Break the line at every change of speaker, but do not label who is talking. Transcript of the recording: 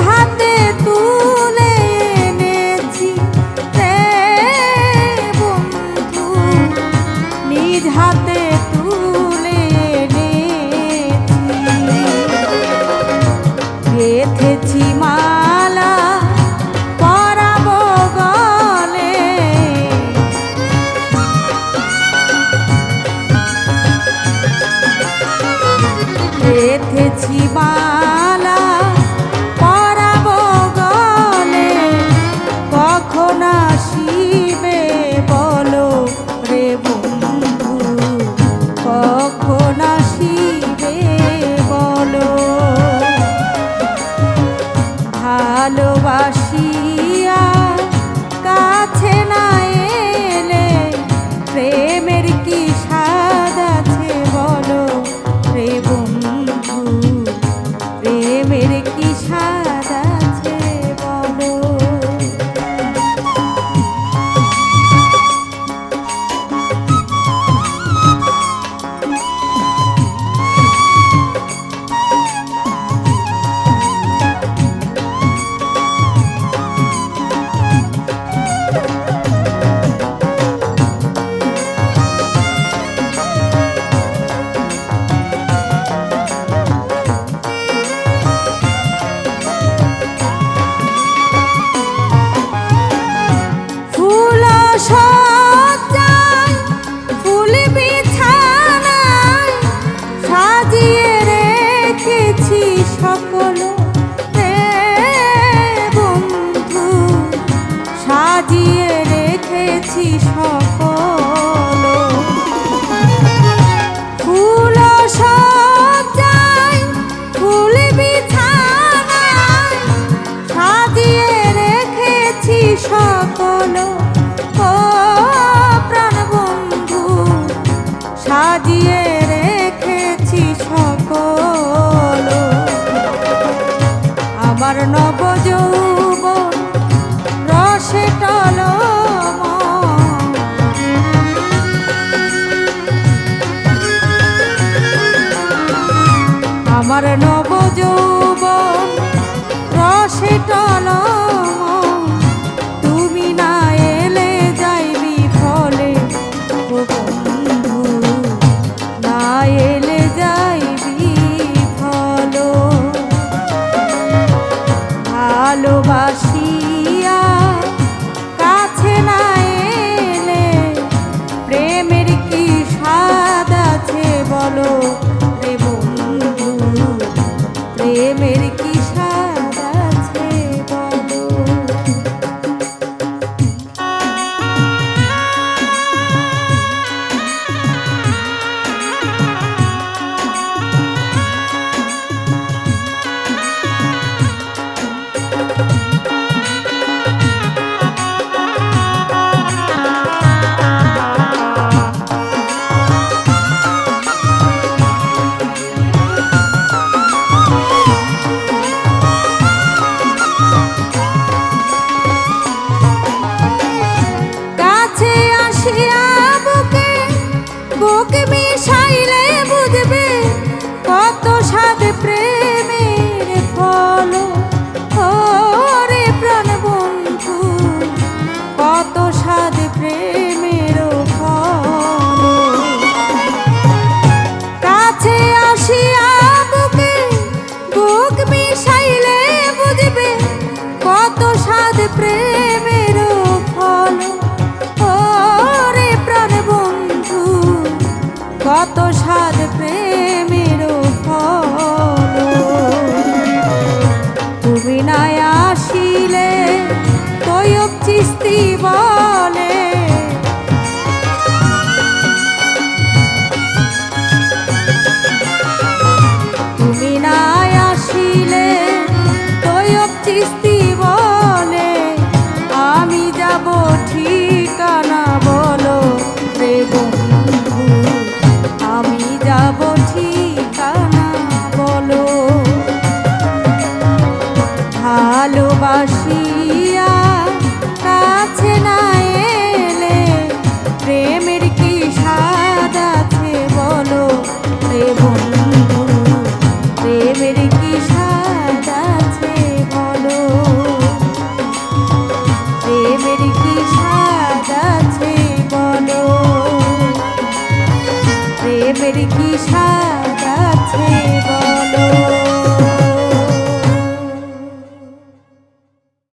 হাতে তুলে এনেছি রে বন্ধু, নিজ হাতে তুলে এনেছি। গেঁথেছি মালা পরাবো গলে, গেঁথেছি মালা পরাবো গলে, কখন আসিবে বলো রে বন্ধু, কখন আসিবে বলো। ভালোবাসিয়া কাছে না এলে প্রেমের কি স্বাদ আছে বলো রে বন্ধু, প্রেমের কি স্বাদ আছে বলো। সজ্জায় ফুল বিছানায় সাজিয়ে রেখেছি সকল রে বন্ধু, সাজিয়ে রেখেছি সকল। ফুল সজ্জায় ফুল বিছানায় সাজিয়ে রেখেছি সকল, সাজিয়ে রেখেছি সকল। আমার নব যৌবন রসে টলম, আমার নব যৌবন রসে টলম, তুমি না এলে যাইবি ফলে বন্ধু, না এলে যাইবি ফলো। ভালোবাসিয়া কাছে না এলে প্রেমের কি স্বাদ আছে বলো রে বন্ধু, প্রেমের কি স্বাদ আছে বলো। বুকে মিশাইলে বুঝবে কত স্বাদ প্রেমের ফল, ওরে প্রাণ বন্ধু কত স্বাদ প্রেমের ফল। কাছে আসিয়া বুক মিশাইলে বুঝবে কত স্বাদ প্রেমের ফল, ওরে প্রাণ বন্ধু কত স্বাদ প্রেমের ফল। তুমি না আসিলে তৈয়ব চিশতি বলে, তুমি না আসিলে তৈয়ব চিশতি বলে, আমি যাব ঠিকানা বলো রে বন্ধু, আমি যাব ঠিকানা বলো। ভালোবাসিয়া